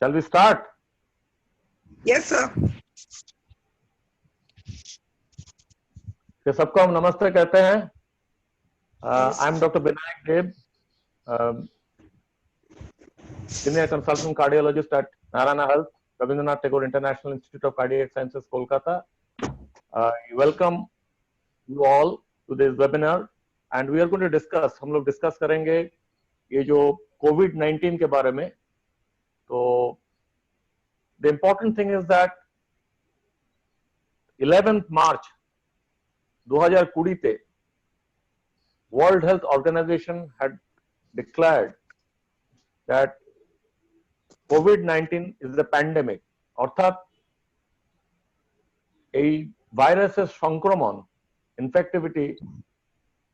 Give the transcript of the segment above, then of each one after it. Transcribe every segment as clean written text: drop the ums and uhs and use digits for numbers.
Shall we start? Yes, sir. तो सबको हम नमस्ते कहते हैं. Yes. I am Dr. Binayak Deb, Senior Consultant Cardiologist at Narayana Health, Rabindranath Tagore International Institute of Cardiac Sciences, Kolkata. Welcome you all to this webinar, and we are going to discuss. हम लोग discuss करेंगे ये जो COVID-19 के बारे में. तो the important thing is that 11th March 2020 তে World Health Organization had declared that COVID-19 is a pandemic. অর্থাৎ এই ভাইরাসের সংক্রমণ infectivity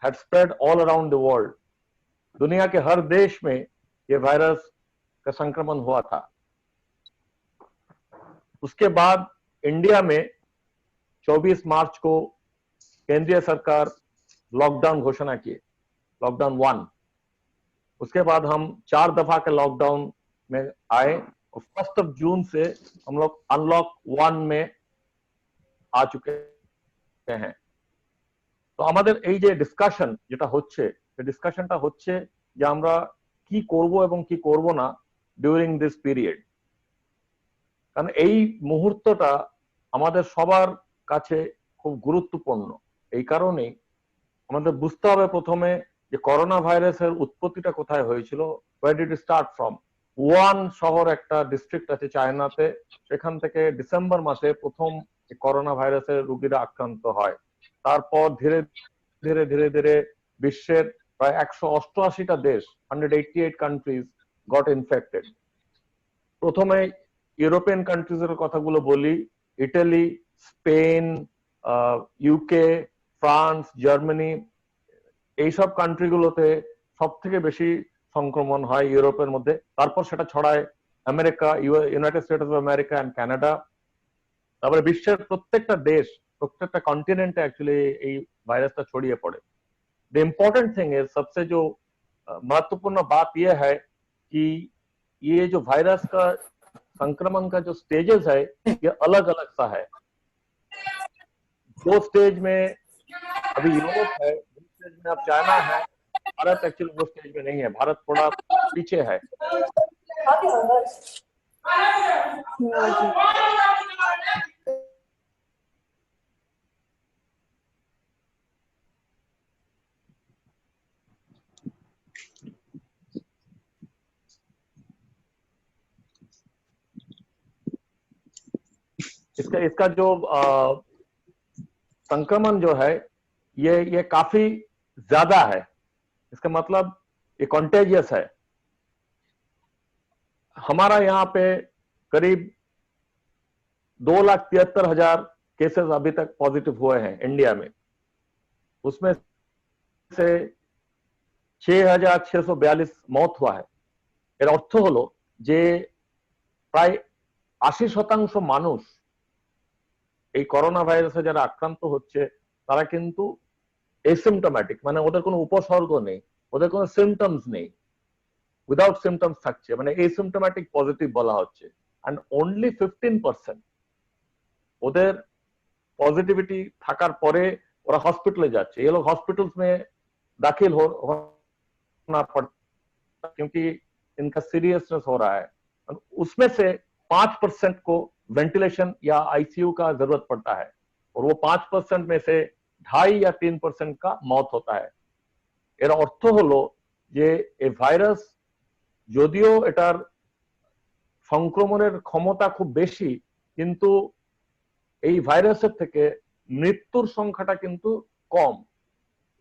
had spread all around the world. दुनिया के हर देश में ये वायरस का संक्रमण हुआ था. उसके बाद इंडिया में 24 मार्च को केंद्रीय सरकार लॉकडाउन घोषणा किए, लॉकडाउन 1. उसके बाद हम 4 दफा के लॉकडाउन में आए और 1 जून से हम लोग अनलॉक 1 में आ चुके हैं. তো আমাদের এই যে ডিসকাশন যেটা হচ্ছে, সেই ডিসকাশনটা হচ্ছে যে আমরা কি করব এবং কি করব না ডিউরিং দিস পিরিয়ড. কারণ এই মুহূর্তটা আমাদের সবার কাছে খুব গুরুত্বপূর্ণ. এই কারণেই আমাদের বুঝতে হবে প্রথমে যে করোনা ভাইরাসের উৎপত্তিটা কোথায় হয়েছিল, where did it start from. One শহর একটা ডিস্ট্রিক্ট আছে চায়নাতে, সেখান থেকে ডিসেম্বর মাসে প্রথম করোনা ভাইরাসের রোগীরা আক্রান্ত হয়. তারপর ধীরে ধীরে ধীরে ধীরে বিশ্বের প্রায় 188টা দেশ, 188 কান্ট্রিজ গট ইনফেক্টেড. প্রথমে ইউরোপিয়ান কান্ট্রিজের কথাগুলো বলি. Italy, Spain, UK, France, Germany, এইসব কান্ট্রিগুলোতে সব থেকে বেশি সংক্রমণ হয় ইউরোপের মধ্যে. তারপর সেটা ছড়ায় America, United States of America and Canada. তারপরে বিশ্বের প্রত্যেকটা দেশ, প্রত্যেকটা কন্টিনেন্টে एक्चुअली এই ভাইরাসটা ছড়িয়ে পড়ে. द इम्पोर्टेंट थिंग इज, सबसे जो महत्वपूर्ण बात यह है कि ये जो वायरस का संक्रमण का जो स्टेजेस है ये अलग अलग सा है. 2 स्टेज में अभी यूरोप है, 2 स्टेज में अब चाइना है. भारत एक्चुअली वो स्टेज में नहीं है, भारत थोड़ा पीछे है. इसका जो संक्रमण जो है ये काफी ज्यादा है. इसका मतलब ये कॉन्टेजियस है. हमारा यहाँ पे करीब 2,73,000 केसेस अभी तक पॉजिटिव हुए हैं इंडिया में. उसमें से 6,642 मौत हुआ है. এর অর্থ হলো যে প্রায় 80% মানুষ এই করোনা ভাইরাসে যারা আক্রান্ত হচ্ছে তারা কিন্তু এসিম্পটোম্যাটিক, মানে ওদের কোনো উপসর্গ নেই, ওদের কোনো সিমটমস নেই, উইদাউট সিমটমস থাকছে, মানে এসিম্পটোম্যাটিক পজিটিভ বলা হচ্ছে. এন্ড অনলি 15% ওদের पॉजिटिविटी থাকার পরে ওরা हॉस्पिटल যাচ্ছে. ये लोग हॉस्पिटल्स में दाखिल होना पड़ता क्योंकि इनका सीरियसनेस हो रहा है. उसमें से 5% को वेंटिलेशन या आईसीयू का जरूरत पड़ता है और वो 5% में से 2.5 या 3% का मौत होता है. এর অর্থ হলো যে এই ভাইরাস যদিও এটার সংক্রমণের ক্ষমতা খুব বেশি, কিন্তু এই ভাইরাসের থেকে মৃত্যুর সংখ্যাটা কিন্তু কম.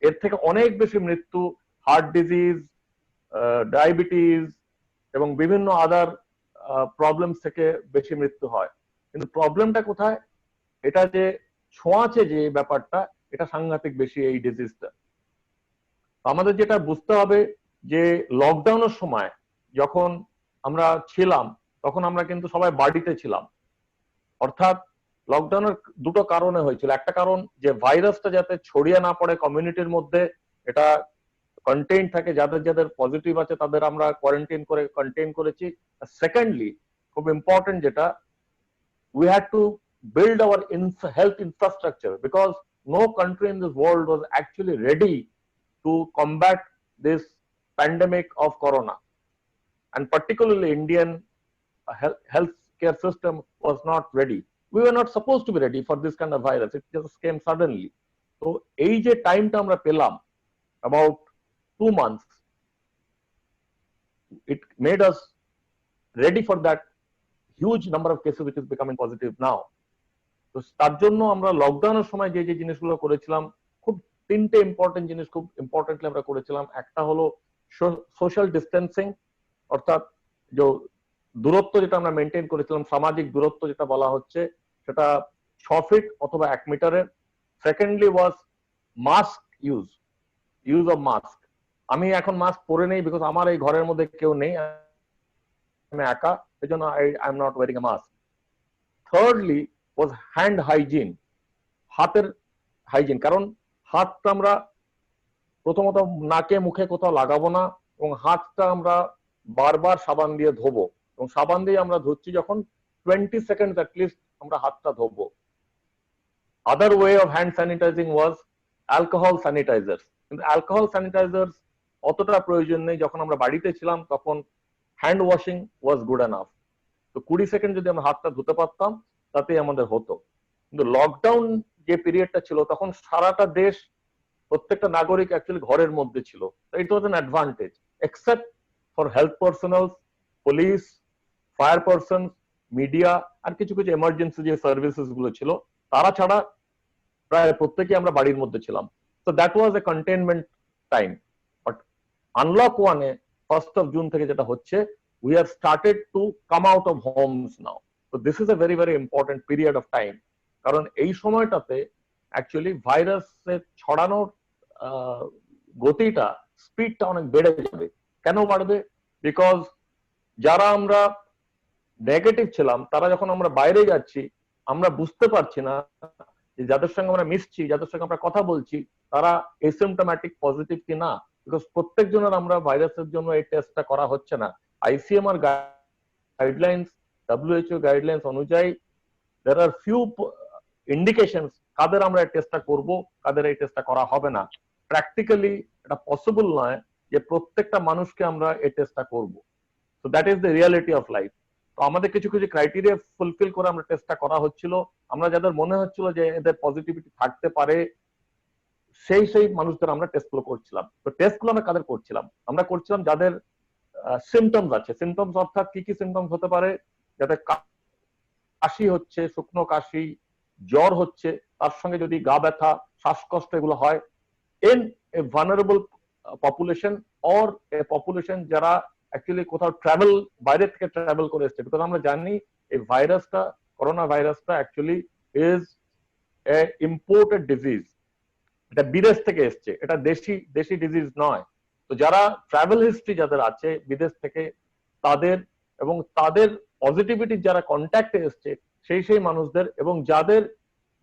এর থেকে অনেক বেশি মৃত্যু হার্ট ডিজিজ, ডায়াবেটিস এবং বিভিন্ন আদার প্রবলেমস থেকে বেশি মৃত্যু হয়. কিন্তু প্রবলেমটা কোথায়? এটা যে ছোঁয়াচে যে ব্যাপারটা, এটা সাংঘাতিক বেশি এই ডিজিজটা. আমাদের যেটা বুঝতে হবে যে লকডাউনের সময় যখন আমরা ছিলাম তখন আমরা কিন্তু সবাই বাড়িতে ছিলাম. অর্থাৎ লকডাউনের দুটো কারণে হয়েছিল. একটা কারণ যে ভাইরাসটা যাতে ছড়িয়ে না পড়ে কমিউনিটির মধ্যে, এটা কন্টেইন থাকে, যাদের যাদের পজিটিভ আছে তাদের আমরা কোয়ারেন্টাইন করে কন্টেইন করেছি. সেকেন্ডলি খুব ইম্পর্টেন্ট যেটা, we had to build our health infrastructure because no country in this world was actually ready to combat this pandemic of corona, and particularly Indian healthcare system was not ready. We were not supposed to be ready for this kind of virus. It just came suddenly. So এই যে টাইমটা আমরা পেলাম, about 2 months, it made us ready for that huge number of cases which is becoming positive now. তো তার জন্য আমরা লকডাউনের সময় যে যে জিনিসগুলো করেছিলাম, খুব তিনটে ইম্পর্টেন্ট জিনিস খুব ইম্পর্টেন্টলি আমরা করেছিলাম। একটা হলো সোশ্যাল ডিস্টেন্সিং, অর্থাৎ যে দূরত্ব যেটা আমরা মেনটেন করেছিলাম, সামাজিক দূরত্ব যেটা বলা হচ্ছে, সেটা 6 ফিট অথবা 1 মিটারের। Secondly was mask use of mask. আমি এখন মাস্ক পরে নেই বিকজ আমার এই ঘরের মধ্যে কেউ নেই, আমি একা, এই জন্য I am not wearing a mask. Thirdly was hand hygiene, হাতের হাইজিন। কারণ হাতটা আমরা প্রথমত নাকে মুখে কোথাও লাগাবো না, এবং হাতটা আমরা বারবার সাবান দিয়ে ধোবো, এবং সাবান দিয়ে আমরা ধুচ্ছি যখন 20 সেকেন্ড অ্যাটলিস্ট আমরা হাতটা ধোবো। Other way of hand sanitising was alcohol sanitisers. কিন্তু অ্যালকোহল স্যানিটাইজার্স অতটা প্রয়োজন নেই, যখন আমরা বাড়িতে ছিলাম তখন hand washing was good enough. তো 20 সেকেন্ড যদি আমরা হাতটা ধুতে পারতাম তাতেই আমাদের হতো। কিন্তু লকডাউন যে পিরিয়ডটা ছিল তখন সারাটা দেশ, প্রত্যেকটা নাগরিক অ্যাকচুয়ালি ঘরের মধ্যে ছিল। It was an advantage except for health personal, police, fire person, media, আর কিছু কিছু এমার্জেন্সি যে সার্ভিসেস গুলো ছিল, তারা ছাড়া প্রায় প্রত্যেকেই আমরা বাড়ির মধ্যে ছিলাম। তো that was A containment time. But unlock ওয়ানে 1st of June থেকে যেটা হচ্ছে, we have started to come out of homes now. So this is a very very important period of time, কারণ এই সময়টাতে অ্যাকচুয়ালি ভাইরাসের ছড়ানোর গতিটা, স্পিডটা অনেক বেড়ে যাবে। কেন বাড়বে? বিকজ যারা আমরা নেগেটিভ ছিলাম, তারা যখন আমরা বাইরে যাচ্ছি, আমরা বুঝতে পারছি না যে যাদের সঙ্গে আমরা মিশছি, যাদের সঙ্গে আমরা কথা বলছি, তারা এসিমটোম্যাটিক পজিটিভ কি না। বিকজ প্রত্যেক জনের আমরা ভাইরাসের জন্য এই টেস্টটা করা হচ্ছে না। আইসিএমআর গাইডলাইন্স, WHO গাইডলাইন্স অনুযায়ী there are few indications কাদের আমরা এই টেস্টটা করব, কাদের এই টেস্টটা করা হবে না। প্র্যাকটিক্যালি এটা পসিবল নয় যে প্রত্যেকটা মানুষকে আমরা এই টেস্টটা করব। So that is the reality of life. তো আমাদের কিছু কিছু ক্রাইটেরিয়া ফুলফিল করে আমরা টেস্টটা করা হচ্ছিল। আমরা যাদের মনে হচ্ছিল যে এদের পজিটিভিটি থাকতে পারে, সেই মানুষদের আমরা টেস্টগুলো করছিলাম। তো টেস্টগুলো আমরা কাদের করছিলাম? আমরা করছিলাম যাদের সিমটমস আছে। সিমটমস অর্থাৎ কি কি সিমটমস হতে পারে? যাদের কাশি হচ্ছে, শুকনো কাশি, জ্বর হচ্ছে, তার সঙ্গে যদি গা ব্যথা, শ্বাসকষ্ট এগুলো হয়, in a vulnerable population or a population যারা অ্যাকচুয়ালি কোথাও ট্রাভেল, বাইরে থেকে ট্রাভেল করে এসছে। বিকজ আমরা জানি এই ভাইরাসটা, করোনা ভাইরাসটা actually is a imported disease. এটা বিদেশ থেকে এসছে, এটা দেশি ডিজিজ নয়। তো যারা ট্রাভেল হিস্ট্রি যাদের আছে বিদেশ থেকে, তাদের এবং তাদের পজিটিভিটি যারা কন্ট্যাক্টে এসছে, সেই মানুষদের, এবং যাদের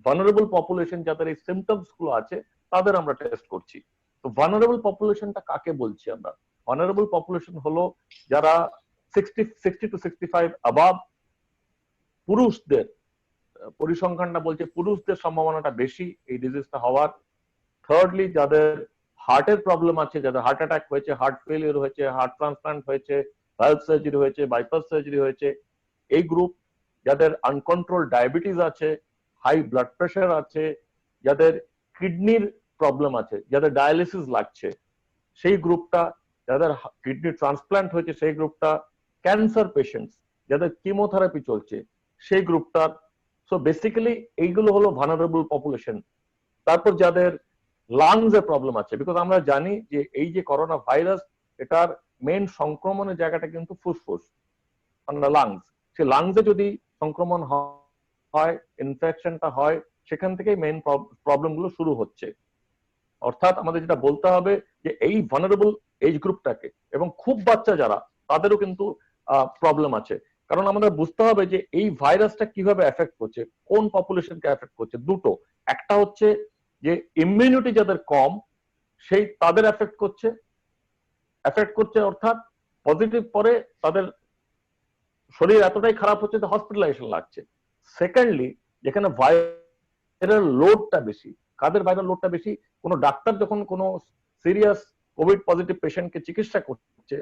ভালনারেবল পপুলেশন, যাদের এই সিমটমস গুলো আছে, তাদের আমরা টেস্ট করছি। তো ভালনারেবল পপুলেশনটা কাকে বলছি আমরা? ভালনারেবল পপুলেশন হলো যারা 60 to 65 অ্যাবাভ, পুরুষদের পরিসংখ্যানটা বলছে পুরুষদের সম্ভাবনাটা বেশি এই ডিজিজটা হওয়ার। থার্ডলি যাদের হার্টের প্রবলেম আছে, যাদের হার্ট অ্যাটাক হয়েছে, হার্ট ফেলিওর হয়েছে, হার্ট ট্রান্সপ্লান্ট হয়েছে, ভালভ সার্জারি হয়েছে, বাইপাস সার্জারি হয়েছে, এই গ্রুপ। যাদের আনকন্ট্রোল ডায়াবেটিস আছে, হাই ব্লাড প্রেশার আছে, যাদের কিডনির প্রবলেম আছে, যাদের ডায়ালিসিস লাগছে, সেই গ্রুপটা। যাদের কিডনি ট্রান্সপ্লান্ট হয়েছে, সেই গ্রুপটা। ক্যান্সার পেশেন্টস, যাদের কিমোথেরাপি চলছে, সেই গ্রুপটার। সো বেসিক্যালি এইগুলো হলো ভালনারেবল পপুলেশন। তারপর যাদের লাংস এর প্রবলেম আছে, বিকজ আমরা জানি যে এই যে করোনা ভাইরাস, এটার মেইন সংক্রমণের জায়গাটা কিন্তু ফুসফুস, লাংস। সে লাংসে যদি সংক্রমণ হয়, ইনফেকশনটা হয়, সেখান থেকেই মেইন প্রবলেম গুলো শুরু হচ্ছে। অর্থাৎ আমাদের যেটা বলতে হবে যে এই ভালনারেবল এজ গ্রুপটাকে, এবং খুব বাচ্চা যারা, তাদেরও কিন্তু প্রবলেম আছে। কারণ আমাদের বুঝতে হবে যে এই ভাইরাসটা কিভাবে এফেক্ট করছে, কোন পপুলেশনকে এফেক্ট করছে। দুটো, একটা হচ্ছে যে ইমিউনিটি যাদের কম, সেই তাদের এফেক্ট করছে, অর্থাৎ পজিটিভ পরে তাদের শরীর এতটাই খারাপ হচ্ছে যে হসপিটালাইজেশন লাগছে। সেকেন্ডলি, যেখানে ভাইরাল লোডটা বেশি, কাদের ভাইরাল লোডটা বেশি? কোনো ডাক্তার যখন কোনো সিরিয়াস কোভিড পজিটিভ পেশেন্টকে চিকিৎসা করছে,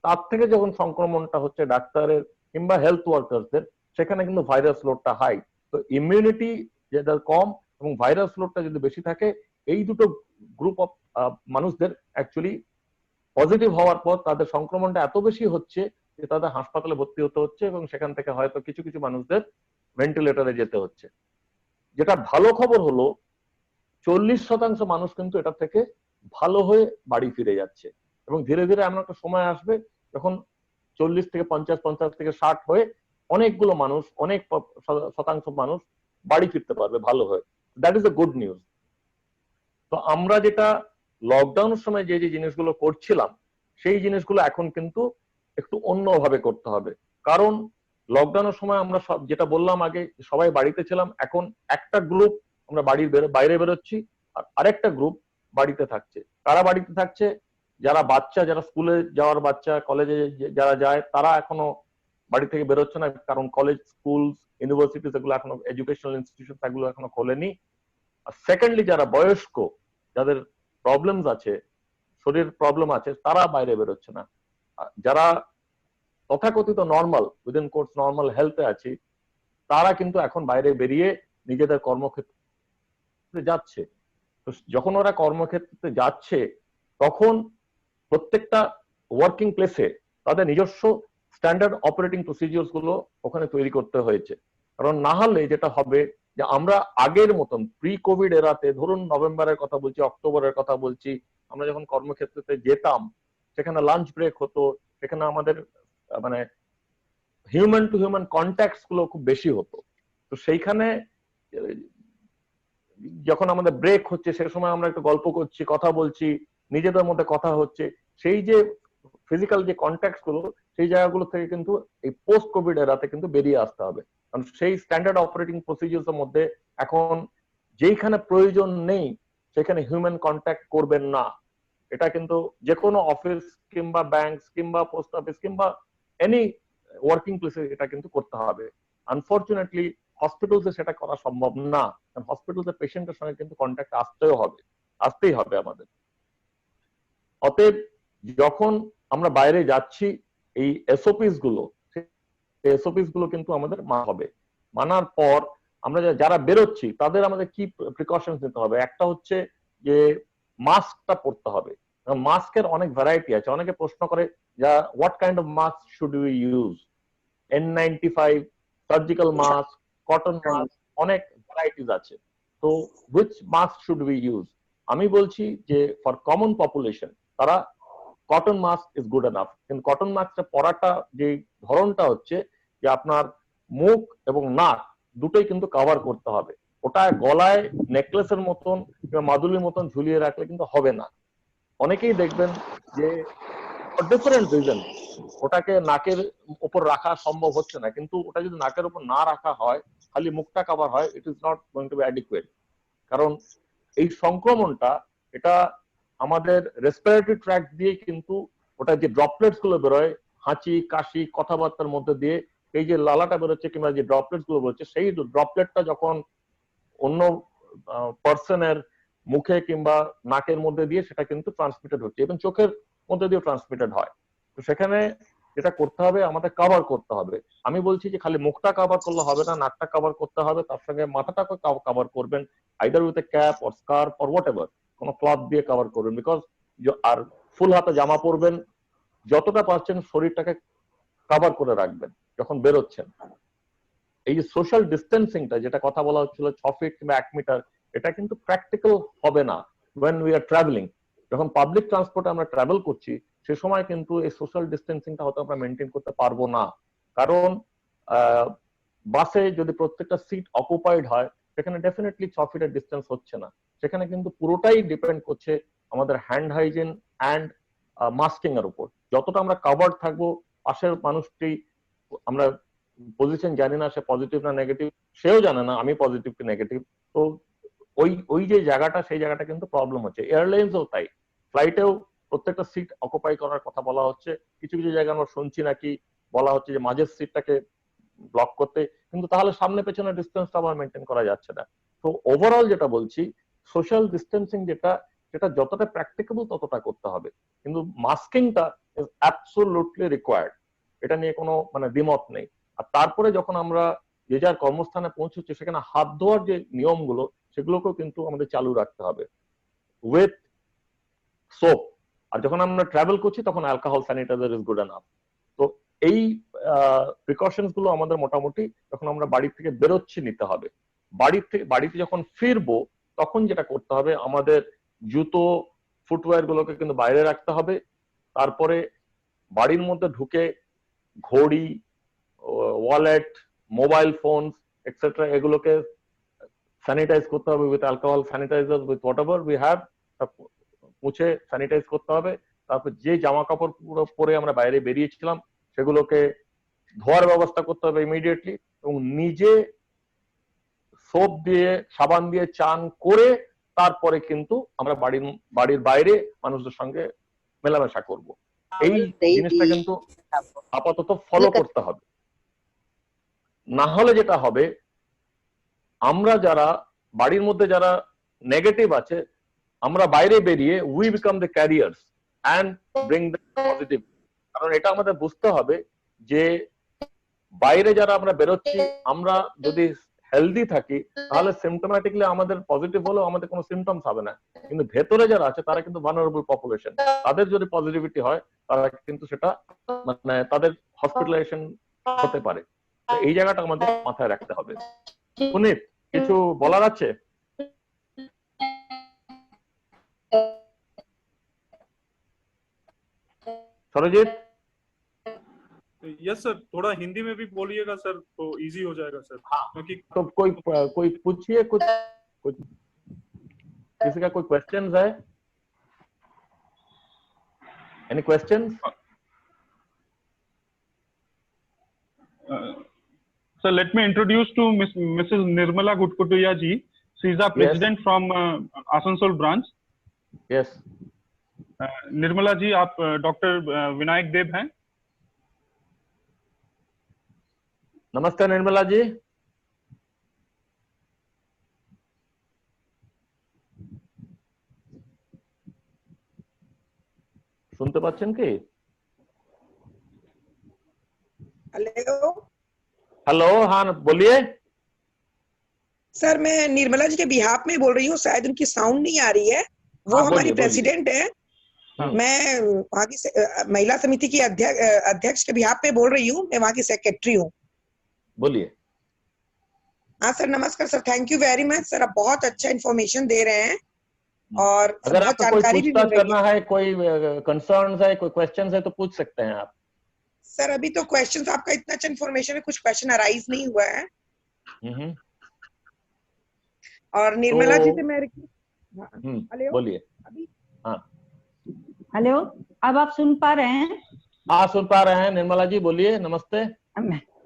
তার থেকে যখন সংক্রমণটা হচ্ছে ডাক্তারের কিংবা হেলথ ওয়ার্কারদের, সেখানে কিন্তু ভাইরাস লোডটা হাই। তো ইমিউনিটি যেটা কম এবং ভাইরাস লোডটা যদি বেশি থাকে, এই দুটো গ্রুপ অফ মানুষদের অ্যাকচুয়ালি পজিটিভ হওয়ার পর তাদের সংক্রমণটা এত বেশি হচ্ছে যে তাদের হাসপাতালে ভর্তি হতে হচ্ছে এবং সেখান থেকে হয়তো কিছু কিছু মানুষদের ভেন্টিলেটরে যেতে হচ্ছে। যেটা ভালো খবর হলো 40% মানুষ কিন্তু এটা থেকে ভালো হয়ে বাড়ি ফিরে যাচ্ছে এবং ধীরে ধীরে এমন একটা সময় আসবে যখন 40 থেকে 50, 50 থেকে 60 হয়ে অনেকগুলো মানুষ, অনেক শতাংশ মানুষ বাড়ি ফিরতে পারবে ভালো হয়ে। That is a good news. তো আমরা যেটা লকডাউনের সময় যে যে জিনিসগুলো করছিলাম, সেই জিনিসগুলো এখন কিন্তু একটু অন্যভাবে করতে হবে। কারণ লকডাউনের সময় আমরা সব যেটা বললাম আগে, সবাই বাড়িতে ছিলাম, এখন একটা গ্রুপ আমরা বাড়ির বাইরে বেরোচ্ছি আর আরেকটা গ্রুপ বাড়িতে থাকছে। কারা বাড়িতে থাকছে? যারা বাচ্চা, যারা স্কুলে যাওয়ার বাচ্চা, কলেজে যারা যায়, তারা এখনো বাড়ি থেকে বেরোচ্ছে না, কারণ কলেজ, স্কুল, ইউনিভার্সিটি এগুলো এখনো, এডুকেশনাল ইনস্টিটিউশন এগুলো এখনো খোলেনি। আর সেকেন্ডলি, যারা বয়স্ক, যাদের প্রবলেমস আছে, শরীর প্রবলেম আছে, তারা বাইরে বেরোচ্ছে না। যারা তথাকথিত নর্মাল, উইদিন কোর্স নর্মাল হেলথে আছি, তারা কিন্তু এখন বাইরে বেরিয়ে নিজেদের কর্মক্ষেত্রে যাচ্ছে। তো যখন ওরা কর্মক্ষেত্রে যাচ্ছে, তখন প্রত্যেকটা ওয়ার্কিং প্লেসে তাদের নিজস্ব স্ট্যান্ডার্ড অপারেটিং প্রসিজিওর গুলো ওখানে তৈরি করতে হয়েছে। কারণ না হলে যেটা হবে যে আমরা আগের মতন প্রি কোভিড এরাতে, ধরুন নভেম্বরের কথা বলছি, অক্টোবরের কথা বলছি, আমরা যখন কর্মক্ষেত্রে যেতাম, সেখানে লাঞ্চ ব্রেক হতো, সেখানে আমাদের মানে হিউম্যান টু হিউম্যান কন্ট্যাক্ট গুলো খুব বেশি হতো। তো সেইখানে যখন আমাদের ব্রেক হচ্ছে, সে সময় আমরা একটু গল্প করছি, কথা বলছি, নিজেদের মধ্যে কথা হচ্ছে, সেই যে ফিজিক্যাল যে কন্ট্যাক্ট গুলো, সেই জায়গাগুলো থেকে কিন্তু এই পোস্ট কোভিড এরাতে কিন্তু বেরিয়ে আসতে হবে। কারণ সেই স্ট্যান্ডার্ড অপারেটিং প্রসিজিওর এর মধ্যে এখন যেইখানে প্রয়োজন নেই সেখানে হিউম্যান কন্ট্যাক্ট করবেন না। এটা কিন্তু যে কোনো অফিস কিংবা ব্যাংক কিংবা পোস্ট অফিস কিংবা এনি ওয়ার্কিং প্লেসে এটা কিন্তু করতে হবে। আনফরচুনেটলি হসপিটালসে সেটা করা সম্ভব না, কারণ হসপিটালসের পেশেন্টের সঙ্গে কিন্তু কন্ট্যাক্ট আসতেই হবে আমাদের। অতএব যখন আমরা বাইরে যাচ্ছি, এই এসওপিস গুলো, এসওপিস গুলো কিন্তু আমাদের মানা হবে। মানার পর আমরা যারা বেরোচ্ছি তাদের আমাদের কি প্রিকশনস নিতে হবে? একটা হচ্ছে যে মাস্কটা পরতে হবে। মাস্কের অনেক ভ্যারাইটি আছে। অনেকে প্রশ্ন করে যা what kind of mask should we use? N95, surgical mask, cotton mask, অনেক ভ্যারাইটিস আছে। তো which mask should we use? আমি বলছি যে ফর কমন পপুলেশন তারা cotton mask is good enough. কিন্তু কটন মাস্কটা পরাটা যে ধরনটা হচ্ছে যে আপনার মুখ এবং নাক দুটোই কিন্তু কভার করতে হবে। ওটা গলায় নেকলেসের মতন কিংবা মাদুলির মতন ঝুলিয়ে রাখলে কিন্তু হবে না। অনেকেই দেখবেন যে ডিফারেন্ট রিজন ওটাকে নাকের উপর রাখা সম্ভব হচ্ছে না, কিন্তু ওটা যদি নাকের উপর না রাখা হয়, খালি মুখটা কভার হয়, it is not going to be adequate. কারণ এই সংক্রমণটা, এটা আমাদের রেসপিরেটরি ট্র্যাক্ট দিয়ে কিন্তু ওটা যে ড্রপলেটস গুলো বেরোয়, হাঁচি, কাশি, কথাবার্তার মধ্যে দিয়ে এই যে লালাটা বেরোচ্ছে কিংবা যে ড্রপলেটস গুলো বেরোচ্ছে, সেই ড্রপলেটটা যখন অন্য পার্সনের মুখে কিংবা নাকের মধ্যে দিয়ে সেটা কিন্তু ট্রান্সমিটেড হচ্ছে এবং চোখের মধ্যে দিয়েও ট্রান্সমিটেড হয়। তো সেখানে যেটা করতে হবে, আমাদের কভার করতে হবে। আমি বলছি যে খালি মুখটা কভার করলে হবে না, নাকটা কভার করতে হবে, তার সঙ্গে মাথাটাকে কভার করবেন, either with A cap or scarf or what ever, কোনো ক্লথ দিয়ে কভার করবেন। বিকজ আর ফুল হাতে জামা পরবেন, যতটা পারছেন শরীরটাকে কভার করে রাখবেন যখন বেরোচ্ছেন। এই যে সোশ্যাল ডিস্টেন্সিংটা যেটা কথা বলা হচ্ছিল 6 ফিট কিংবা 1 মিটার, এটা কিন্তু প্র্যাকটিক্যাল হবে না when we are traveling। যখন পাবলিক ট্রান্সপোর্টে আমরা ট্রাভেল করছি, সে সময় কিন্তু এই সোশ্যাল ডিস্টেন্সিংটা হয়তো আমরা মেনটেন করতে পারবো না। কারণ বাসে যদি প্রত্যেকটা সিট অকুপাইড হয়, সেখানে ডেফিনেটলি 6 ফিটের ডিস্টেন্স হচ্ছে না। সেখানে কিন্তু পুরোটাই ডিপেন্ড করছে আমাদের হ্যান্ড হাইজিন অ্যান্ড মাস্কিং এর উপর। যতটা আমরা কভার্ড থাকবো, পাশের মানুষটি, আমরা পজিশন জানি না সে পজিটিভ না নেগেটিভ, সেও জানে না আমি পজিটিভ কি নেগেটিভ। তো ওই যে জায়গাটা, সেই জায়গাটা কিন্তু প্রবলেম হচ্ছে। এয়ারলাইন্সও তাই, ফ্লাইটেও প্রত্যেকটা সিট অকুপাই করার কথা বলা হচ্ছে। কিছু কিছু জায়গায় আমরা শুনছি নাকি বলা হচ্ছে যে মাঝের সিটটাকে ব্লক করতে, কিন্তু তাহলে সামনে পেছনে ডিস্টেন্সটা আবার মেনটেন করা যাচ্ছে না। তো ওভারঅল যেটা বলছি, সোশ্যাল ডিস্টেন্সিং যেটা যতটা প্র্যাকটিকেবল ততটা করতে হবে, কিন্তু মাস্কিংটা ইজ অ্যাবসোলুটলি রিকোয়ার্ড, এটা নিয়ে কোনো মানে দ্বিমত নেই। আর তারপরে যখন আমরা যে যার কর্মস্থানে পৌঁছচ্ছি সেখানে হাত ধোয়ার যে নিয়মগুলো সেগুলোকেও কিন্তু আমাদের চালু রাখতে হবে উইথ সোপ। আর যখন আমরা ট্রাভেল করছি তখন alcohol sanitizer is good enough. তো এই প্রিকশনস গুলো আমাদের মোটামুটি যখন আমরা বাড়ি থেকে বেরোচ্ছি নিতে হবে। বাড়িতে যখন ফিরবো তখন যেটা করতে হবে, আমাদের জুতো ফুটওয়্যার গুলোকে কিন্তু বাইরে রাখতে হবে। তারপরে বাড়ির মধ্যে ঢুকে ঘড়ি, ওয়ালেট, মোবাইল ফোন এক্সেট্রা এগুলোকে স্যানিটাইজ করতে হবে with alcohol sanitizer, with whatever we have, মুছে স্যানিটাইজ করতে হবে। তারপর যে জামা কাপড় পরে আমরা বাইরে বেরিয়েছিলাম সেগুলোকে ধোয়ার ব্যবস্থা করতে হবে ইমিডিয়েটলি, এবং নিজে সোপ দিয়ে সাবান দিয়ে চান করে তারপরে কিন্তু আমরা বাড়ির বাইরে মানুষদের সঙ্গে মেলামেশা করব। এই জিনিসটা কিন্তু আপাতত ফলো করতে হবে। না হলে যেটা হবে, আমরা যারা বাড়ির মধ্যে যারা নেগেটিভ আছে, আমরা বাইরে বেরিয়ে we become the carriers and bring the positive. কারণ এটা আমাদের বুঝতে হবে যে বাইরে যারা আমরা বেরোচ্ছি, আমরা যদি হেলদি থাকি তাহলে সিমটোম্যাটিকলি আমাদের পজিটিভ হলেও আমাদের কোনো সিমটমস হবে না, কিন্তু ভেতরে যারা আছে তারা কিন্তু ভালনারেবল পপুলেশন, তাদের যদি পজিটিভিটি হয় তারা কিন্তু সেটা মানে তাদের হসপিটালাইজেশন হতে পারে। তো এই জায়গাটা আমাদের মাথায় রাখতে হবে। পুনিত, কিছু বলার আছে? সরজিৎ? यस सर, थोड़ा हिंदी में भी बोलिएगा सर तो इजी हो जाएगा सर, क्योंकि तो कोई पूछिए कुछ किसी का कोई क्वेश्चन है? Any question? Sir let me introduce to Mrs Nirmala Gutkutia ji. She is a president from Asansol branch. Yes. Nirmala ji, आप डॉक्टर विनायक देव हैं? नमस्ते निर्मला जी। শুনতে পাচ্ছেন কি? हेलो हेलो, हाँ बोलिए। सर, मैं निर्मला जी के बिहाफ में बोल रही हूँ, शायद उनकी साउंड नहीं आ रही है। वो हाँ, हमारी बोलिए, प्रेसिडेंट है। मैं वहाँ की महिला समिति की अध्यक्ष के बिहाफ में बोल रही हूँ। मैं वहाँ की सेक्रेटरी हूँ। बोलिए। हाँ सर, नमस्कार sir, thank you very much sir, आप बहुत अच्छा इन्फॉर्मेशन दे रहे हैं और अगर बहुत आपको कोई जानकारी भी मिल पूछताछ रही करना है, कोई कंसर्न्स है, कोई क्वेश्चंस है तो पूछ सकते हैं आप। सर अभी तो क्वेश्चंस, आपका इतना अच्छा इन्फॉर्मेशन है, कुछ क्वेश्चन अराइज नहीं हुआ है। और निर्मला जी से मैं हेलो, बोलिए। अभी हाँ हेलो, अब आप सुन पा रहे हैं? हाँ, सुन पा रहे हैं। निर्मला जी बोलिए। नमस्ते।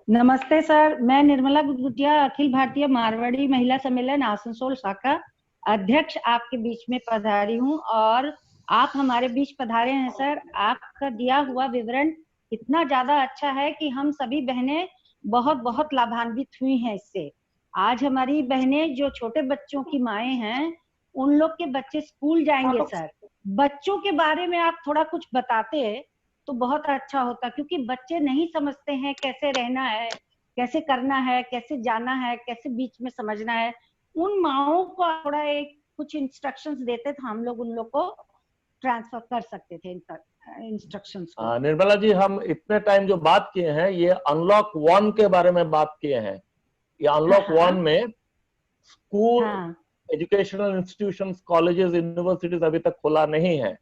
नमस्ते सर, मैं निर्मला गुटकुटिया, अखिल भारतीय मारवाड़ी महिला सम्मेलन आसनसोल शाखा अध्यक्ष आपके बीच में पधारी हूँ, और आप हमारे बीच पधारे हैं सर। आपका दिया हुआ विवरण इतना ज्यादा अच्छा है कि हम सभी बहनें बहुत बहुत लाभान्वित हुई हैं इससे। आज हमारी बहनें जो छोटे बच्चों की माएं हैं, उन लोग के बच्चे स्कूल जाएंगे सर। बच्चों के बारे में आप थोड़ा कुछ बताते तो बहुत अच्छा होता, क्योंकि बच्चे नहीं समझते हैं कैसे रहना है, कैसे करना है, कैसे जाना है, कैसे बीच में समझना है। उन माओं को थोड़ा कुछ इंस्ट्रक्शंस देते तो हम लोग उन लोग को ट्रांसफर कर सकते थे इंस्ट्रक्शंस को। निर्मला जी, हम इतने टाइम जो बात किए हैं ये अनलॉक 1 के बारे में बात किए हैं। ये अनलॉक 1 में school, educational institutions, colleges, universities अभी तक खुला नहीं है।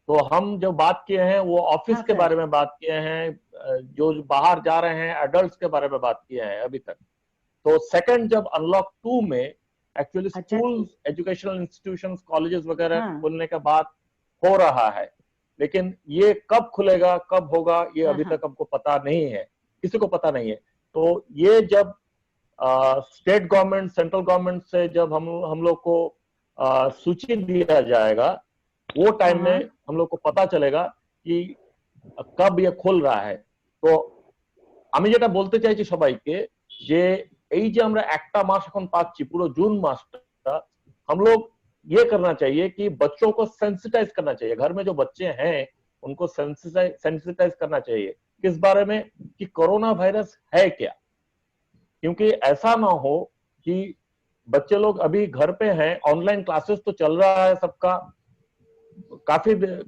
तो हम जो बात किए हैं वो ऑफिस के बारे में बात किए हैं, जो बाहर जा रहे हैं एडल्ट्स के बारे में बात किए हैं अभी तक। तो सेकंड, जब अनलॉक 2 में actually school, educational institutions, colleges वगैरह खुलने का बात हो रहा है, लेकिन ये कब खुलेगा, कब होगा, ये अभी तक हमको पता नहीं है, किसी को पता नहीं है। तो ये जब स्टेट गवर्नमेंट, सेंट्रल गवर्नमेंट से जब हम लोग को सूची दिया जाएगा, वो टाइम में हम लोग को पता चलेगा कि कब ये खुल रहा है। तो আমি যেটা বলতে চাইছি সবাইকে যে এই যে আমরা একটা মাস এখন পাচ্ছি পুরো जून मासটা हम लोग ये करना चाहिए कि बच्चों को सेंसिटाइज करना चाहिए। घर में जो बच्चे हैं उनको सेंसिटाइज करना चाहिए किस बारे में कि कोरोना वायरस है क्या, क्योंकि ऐसा ना हो कि बच्चे लोग अभी घर पे हैं, ऑनलाइन क्लासेस तो चल रहा है सबका,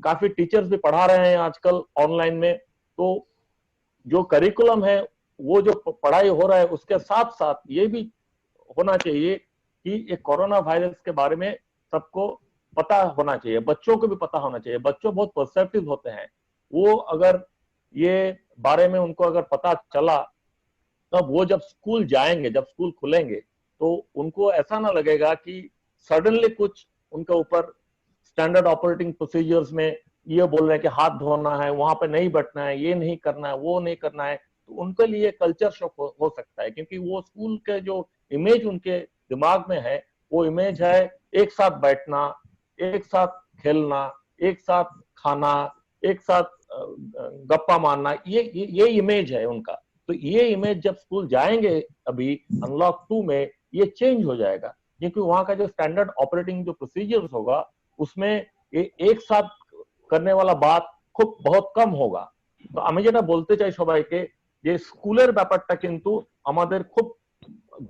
काफी टीचर्स भी पढ़ा रहे हैं आजकल ऑनलाइन में, तो जो करिकुलम है वो जो पढ़ाई हो रहा है उसके साथ साथ ये भी होना चाहिए कि ये कोरोना वायरस के बारे में सबको पता होना चाहिए, बच्चों को भी पता होना चाहिए। बच्चों बहुत परसेप्टिव होते हैं, वो अगर ये बारे में उनको अगर पता चला तब वो जब स्कूल जाएंगे, जब स्कूल खुलेंगे तो उनको ऐसा ना लगेगा कि सडनली कुछ उनके ऊपर स्टैंडर्ड ऑपरेटिंग प्रोसीजर्स में ये बोल रहे हैं कि हाथ धोना है, वहां पे नहीं बैठना है, ये नहीं करना है, वो नहीं करना है, तो उनके लिए कल्चर शॉक हो सकता है, क्योंकि वो स्कूल के जो इमेज उनके दिमाग में है वो इमेज है एक साथ बैठना, एक साथ खेलना, एक साथ खाना, एक साथ गप्पा मारना, ये इमेज है उनका। तो ये इमेज जब स्कूल जाएंगे अभी अनलॉक 2 में ये चेंज हो जाएगा, क्योंकि वहां का जो स्टैंडर्ड ऑपरेटिंग जो प्रोसीजर्स होगा उसमें ये एक साथ करने वाला बात খুব बहुत कम होगा। তো আমি যেটা বলতে চাই সবাইকে যে স্কুলের ব্যাপারটা কিন্তু আমাদের খুব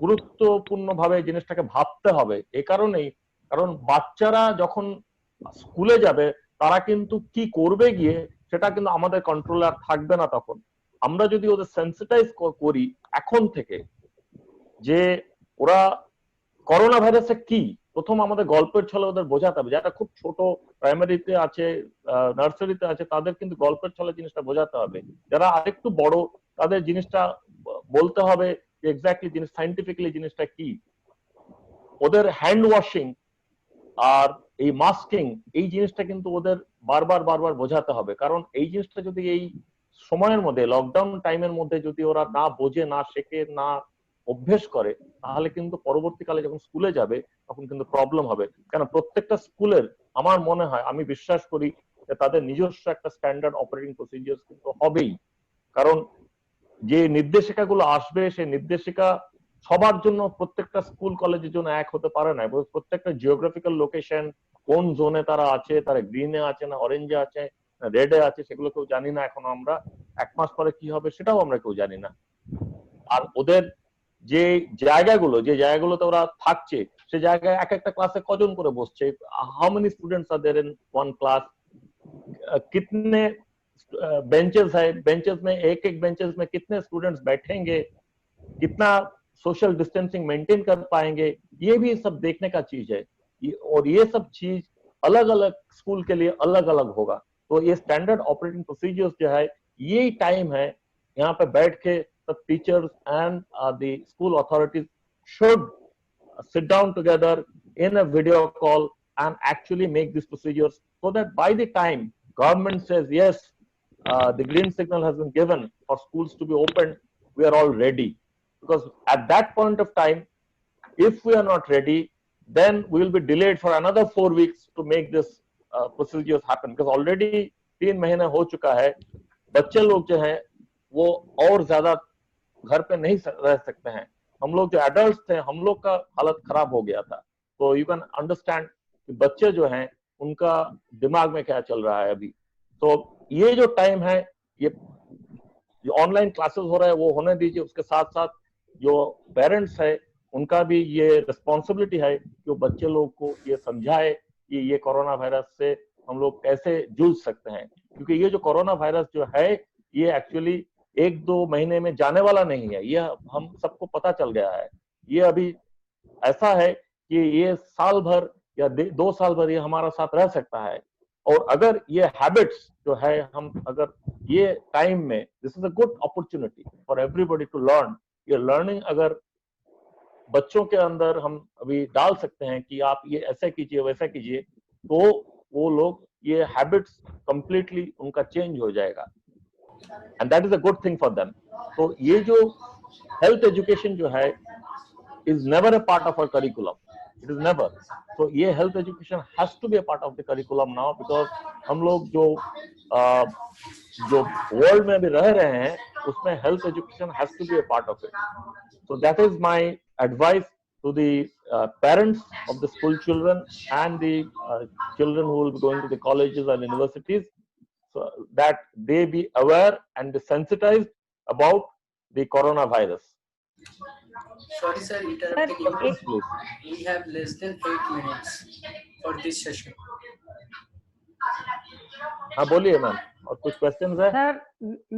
গুরুত্বপূর্ণভাবে জিনিসটাকে ভাবতে হবে, এই কারণেই কারণ বাচ্চারা যখন স্কুলে যাবে তারা কিন্তু কি করবে গিয়ে সেটা কিন্তু আমাদের কন্ট্রোলে আর থাকবে না। তখন আমরা যদি ওদের সেন্সিটাইজ করি এখন থেকে যে ওরা করোনা ভাইরাসে কি, প্রথম আমাদের গল্পের ছলে ওদের বোঝাতে হবে, যারা খুব ছোট প্রাইমারিতে আছে, নার্সারিতে আছে, তাদের কিন্তু গল্পের ছলে জিনিসটা বোঝাতে হবে। যারা আরেকটু বড় তাদের জিনিসটা বলতে হবে যে এক্স্যাক্টলি জিনিস সায়েন্টিফিক্যালি জিনিসটা কি। ওদের হ্যান্ড ওয়াশিং আর এই মাস্কিং এই জিনিসটা কিন্তু ওদের বারবার বোঝাতে হবে, কারণ এই জিনিসটা যদি এই সময়ের মধ্যে লকডাউন টাইমের মধ্যে যদি ওরা না বোঝে, না শেখে, না অভ্যেস করে, তাহলে কিন্তু পরবর্তীকালে যখন স্কুলে যাবে তখন কিন্তু প্রবলেম হবে। কারণ প্রত্যেকটা স্কুলের আমার মনে হয়, আমি বিশ্বাস করি যে তাদের নিজস্ব একটা স্ট্যান্ডার্ড অপারেটিং প্রসিজিয়ার কিন্তু হবেই, কারণ যে নির্দেশিকাগুলো আসবে সেই নির্দেশিকা সবার জন্য প্রত্যেকটা স্কুল কলেজের জন্য এক হতে পারে না, এবং প্রত্যেকটা জিওগ্রাফিক্যাল লোকেশন কোন জোনে তারা আছে, তারা গ্রিনে আছে না অরেঞ্জে আছে না রেডে আছে, সেগুলো কেউ জানি না এখনো আমরা। এক মাস পরে কি হবে সেটাও আমরা কেউ জানি না। আর ওদের যে জায়গাগুলোতে ওরা থাকছে সে জায়গায় এক একটা ক্লাসে কজন করে বসছে, how many students are there in one class, कितने बेंचेस है, बेंचेस में एक बेंचेस में कितने स्टूडेंट्स बैठेंगे, कितना सोशल डिस्टेंसिंग मेंटेन कर पाएंगे, ये भी सब देखने का चीज है। और ये सब चीज अलग अलग स्कूल के लिए अलग अलग होगा। तो ये स्टैंडर्ड ऑपरेटिंग प्रोसीजर्स जो है यही टाइम है यहाँ पे बैठ के the teachers and the school authorities should sit down together in a video call and actually make these procedures, so that by the time government says yes, the green signal has been given for schools to be opened, we are all ready. Because at that point of time, if we are not ready, then we will be delayed for another 4 weeks to make this procedures happen, because already 3 महीने हो चुका है, बच्चे लोग जो हैं वो और ज्यादा घर पे नहीं रह सकते हैं। हम लोग जो एडल्ट थे हम लोग का हालत खराब हो गया था। तो यू कैन अंडरस्टैंड कि बच्चे जो हैं उनका दिमाग में क्या चल रहा है अभी। तो ये जो टाइम है, ये ऑनलाइन क्लासेस हो रहा है वो होने दीजिए, उसके साथ साथ जो पेरेंट्स है उनका भी ये रिस्पॉन्सिबिलिटी है कि वो बच्चे लोग को ये समझाए कि ये कोरोना वायरस से हम लोग कैसे जूझ सकते हैं, क्योंकि ये जो कोरोना वायरस जो है ये एक्चुअली 1-2 महीने में जाने वाला नहीं है, ये हम सबको पता चल गया है। ये अभी ऐसा है कि ये साल भर या 2 साल भर ये हमारा साथ रह सकता है। और अगर ये हैबिट्स जो है हम अगर ये टाइम में, this is a good opportunity for everybody to learn, ये लर्निंग अगर बच्चों के अंदर हम अभी डाल सकते हैं कि आप ये ऐसा कीजिए वैसा कीजिए, तो वो लोग ये हैबिट्स कंप्लीटली उनका चेंज हो जाएगा, and that is a good thing for them. So ये जो health education जो है is never a part of our curriculum, it is never. So ये health education has to be a part of the curriculum now, because हम लोग जो world में भी रह रहे हैं उसमें health education has to be a part of it. So that is my advice to the parents of the school children and the children who will be going to the colleges and universities, so that they be aware and be sensitized about the coronavirus. Sorry, sir, interrupting you. We have less than 8 minutes for this session. हाँ बोलिए ma'am, और कुछ questions है? Sir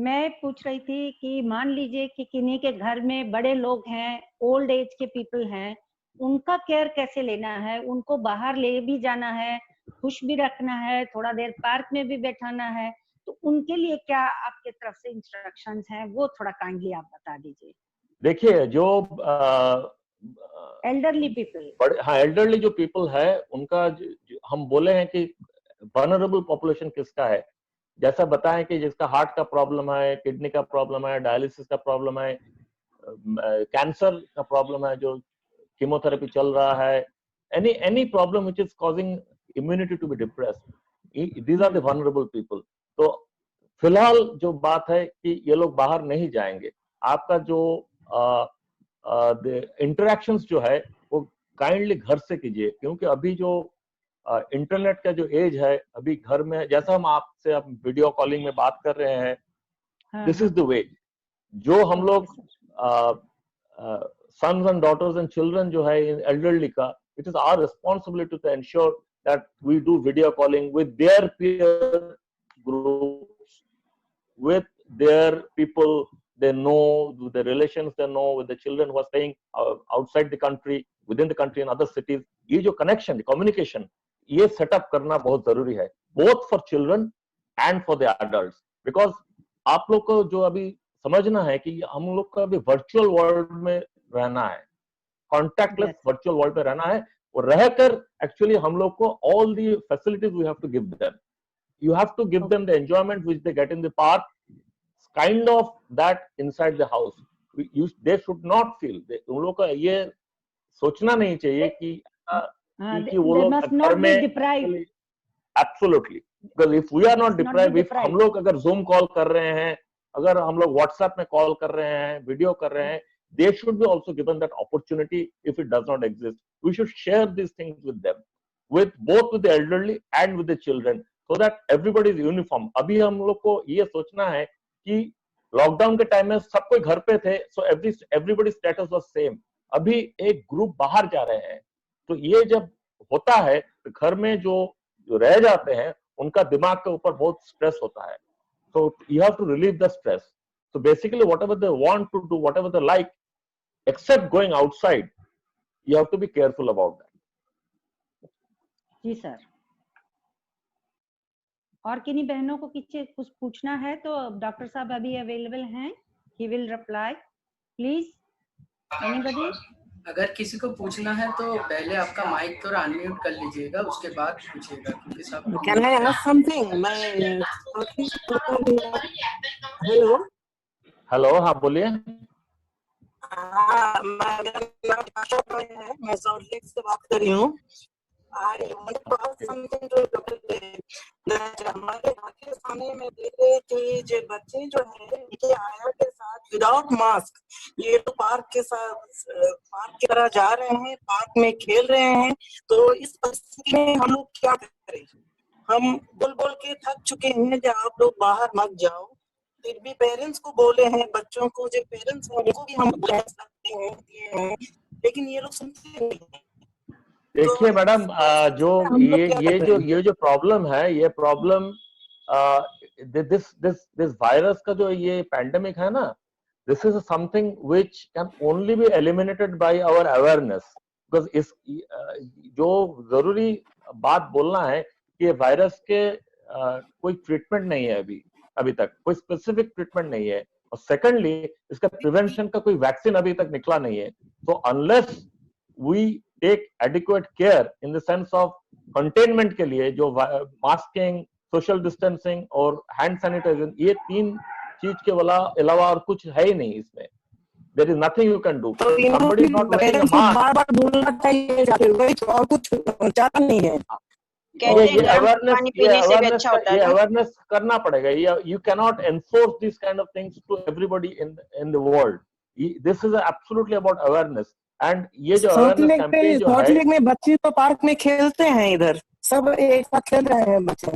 मैं पूछ रही थी कि मान लीजिए कि किन्हीं के घर में बड़े लोग हैं, ओल्ड एज के पीपल हैं, उनका केयर कैसे लेना है? उनको बाहर ले भी जाना है, खुश भी रखना है, थोड़ा देर पार्क में भी बैठाना है, तो उनके लिए क्या आपके तरफ से इंस्ट्रक्शंस हैं, वो थोड़ा काइंडली आप बता दीजिए। देखिए जो एल्डरली पीपल, बड़े, हाँ एल्डरली जो पीपल है उनका हम बोले हैं कि वल्नरेबल पॉपुलेशन किसका है, जैसा बताएं कि जिसका हार्ट का प्रॉब्लम है, किडनी का प्रॉब्लम है, डायलिसिस का प्रॉब्लम है, कैंसर का प्रॉब्लम है, जो कीमोथेरेपी चल रहा है, any problem which is causing immunity to be depressed, these are the vulnerable people. तो फिलहाल जो बात है कि ये लोग बाहर नहीं जाएंगे, आपका जो इंटरेक्शंस जो है वो काइंडली घर से कीजिए, क्योंकि अभी जो इंटरनेट का जो एज है, अभी घर में जैसा हम आपसे अब वीडियो कॉलिंग में बात कर रहे हैं, दिस इज द वे। जो हम लोग sons and daughters and children जो है elderly का, it is our responsibility to ensure that we do video calling with their peer groups, with their people they know, with the relations they know, with the children who are staying outside the country, within the country and other cities. ये जो connection, communication, ये setup करना बहुत जरूरी है, both for children and for the adults, because आप लोग को जो अभी समझना है कि हम लोग को अभी वर्चुअल वर्ल्ड में रहना है, कॉन्टैक्टलेस वर्चुअल वर्ल्ड में रहना है, और रहकर एक्चुअली हम लोग को all the facilities we have to give them, you have to give them the enjoyment which they get in the park, kind of that inside the house, they should not feel, उन लोग को ये सोचना नहीं चाहिए कि वो लोग घर में, absolutely, because if we are not deprived, if हम लोग अगर जूम कॉल कर रहे हैं, अगर हम लोग व्हाट्सएप में कॉल कर रहे हैं, वीडियो कर रहे हैं, they should be also given that opportunity if it does not exist. We should share these things with them, with both with the elderly and with the children, so that everybody is uniform. अभी हम लोग को ये सोचना है कि lockdown के time में सब कोई घर पे थे, so everybody status was same. अभी एक ग्रुप बाहर जा रहे हैं, तो ये जब होता है तो घर में जो रह जाते हैं उनका दिमाग के ऊपर बहुत स्ट्रेस होता है, so you have to relieve the stress. So basically whatever they want to do, whatever they like, except going outside, you have to be careful about that. जी सर। और किन्हीं बहनों को कुछ पूछना है तो डॉक्टर साहब अभी अवेलेबल हैं, he will reply, please, anybody? अगर किसी को पूछना है तो पहले आपका माइक थोड़ा अनम्यूट कर लीजिएगा, उसके बाद पूछिएगा, क्योंकि सब। Can I ask something? Hello hello, हाँ बोलिए। मैं सॉल्ट लेक से बात कर रही हूँ। हमारे खाने में देख रहे कि जो बच्चे जो है इनके आया के साथ विदाउट मास्क ये लोग पार्क की तरह जा रहे हैं, पार्क में खेल रहे हैं, तो इस परिस्थिति में हम लोग क्या करें? हम बोल के थक चुके हैं कि आप लोग बाहर मत जाओ, फिर भी पेरेंट्स को बोले हैं, बच्चों को जो पेरेंट्स हैं उनको भी हम कह सकते हैं, लेकिन ये लोग सुनते नहीं। देखिए मैडम, जो ये जो प्रॉब्लम है, ये प्रॉब्लम दिस वायरस का जो ये पैंडेमिक है ना, this is something which can only be eliminated by our awareness, because इस जो जरूरी बात बोलना है कि ये वायरस के कोई ट्रीटमेंट नहीं है, अभी तक कोई स्पेसिफिक ट्रीटमेंट नहीं है, और सेकेंडली इसका प्रिवेंशन का कोई वैक्सीन अभी तक निकला नहीं है। तो unless we take adequate care in the sense of containment के लिए, जो मास्किंग, सोशल डिस्टेंसिंग और हैंड सैनिटाइजर, ये तीन चीज के अलावा और कुछ है ही नहीं इसमें। There is nothing you can do. Somebody is not wearing a mask. बार-बार बोलना चाहिए, और कुछ चाहता नहीं है। कहते हैं ये गर्म अवेयरनेस पानी पीने से भी अच्छा होता ये है ना। अवेयरनेस करना पड़ेगा. You cannot enforce these kind of things to everybody in the world. This is absolutely about awareness. And ये जो awareness campaign जो है, सॉल्ट लेक में बच्चे तो पार्क में खेलते हैं, इधर सब एक साथ खेल रहे हैं बच्चे.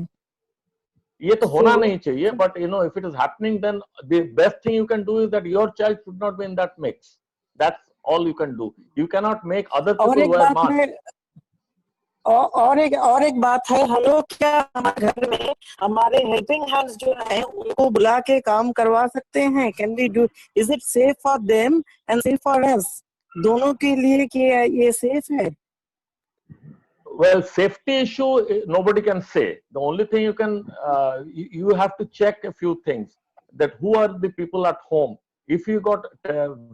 ये तो होना नहीं चाहिए. But you know, if it is happening, then the best thing you can do is that your child should not be in that mix. That's all you can do. You cannot make other और people एक wear बात masks. है, और एक बात है, हम लोग क्या हमारे घर में हमारे हेल्पिंग हैंड्स जो है उनको बुला के काम करवा सकते हैं? Can we do? Is it safe for them and safe for us? दोनों के लिए कि ये सेफ है? Well, safety issue, nobody can say. The only thing you can, you have to check a few things, that who are the people at home. If you got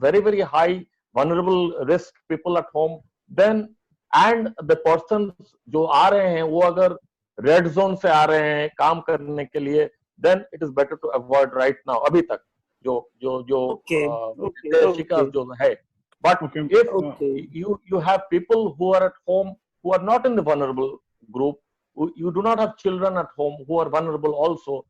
very, very high vulnerable risk people at home, then, and the persons जो आ रहे हैं वो अगर red zone से आ रहे हैं काम करने के लिए, then it is better to avoid right now. अभी तक जो निर्देशिका जो है. But if you have people who are at home who are not in the vulnerable group, you do not have children at home who are vulnerable also,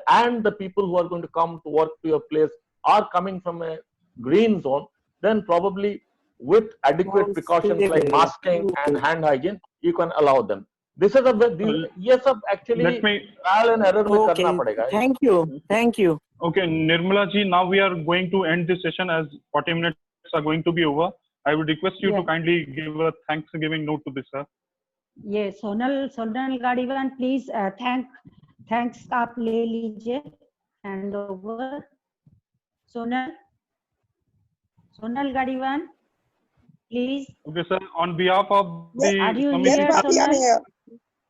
and the people who are going to come to work to your place are coming from a green zone, then probably with adequate precautions like masking and hand hygiene, you can allow them. This is ये सब actually trial and error में करना पड़ेगा. Thank you. Okay, Nirmala ji, now we are going to end this session as 40 minutes are going to be over. I would request you to kindly give a Thanksgiving note to this, sir. Yes, Sonal Gadiwan, please thanks आप ले लीजिए, hand over. Sonal Gadiwan, please. Okay, sir. On behalf of the Are you Yes, here, Bobby, I'm Sonal? here.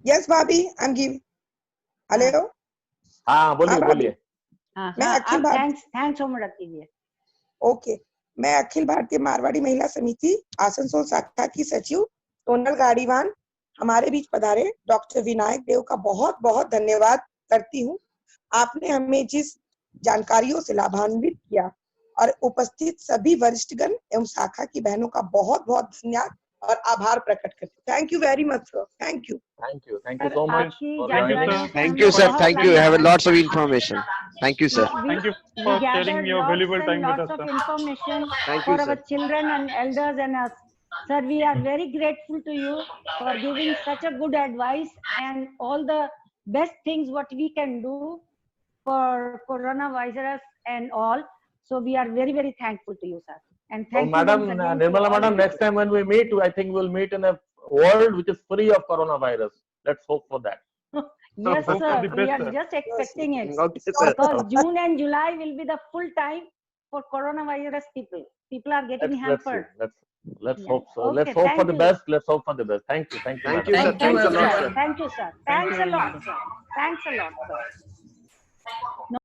Yes, Bobby, I'm giving. Hello? हाँ बोलिए. मैं अखिल thanks home रख दीजिए. Okay, मैं अखिल भारतीय मारवाड़ी महिला समिति आसनसोल शाखा की सचिव सोनल गाड़ीवान हमारे बीच पधारे. डॉक्टर विनायक देव का बहुत बहुत धन्यवाद करती हूँ. आपने हमें जिस जानकारियों से लाभान्वित किया और उपस्थित सभी वरिष्ठगण एवं शाखा की बहनों का बहुत बहुत धन्यवाद और आभार प्रकट करते. Thank you very much sir. Thank you so much. Thank you sir. Thank you. Have lots of information. Thank you sir. Thank you for sharing your valuable time with us, Lots of sir. information Thank for you, our sir. children and elders and us. Sir, we are very grateful to you for giving such a good advice and all the best things what we can do for coronavirus and all. So we are very, very thankful to you, sir. And thank you Madam once again Nirmala, to all madam, of next you. time when we meet, I think we'll meet in a world which is free of coronavirus. Let's hope for that. Yes, Hope for sir. the We best, are sir. just expecting it. Okay, sir. Because June and July will be the full time for coronavirus people. People are getting hampered. Let's Yeah. hope so. Okay, Let's hope for thank the you. best. Let's hope for the best. Thank you. Thank madam. you, sir. Thank Thanks you, a lot, everyone. sir. Thank you, sir. Thank Thanks you a very lot, much. sir. Thanks a lot, sir.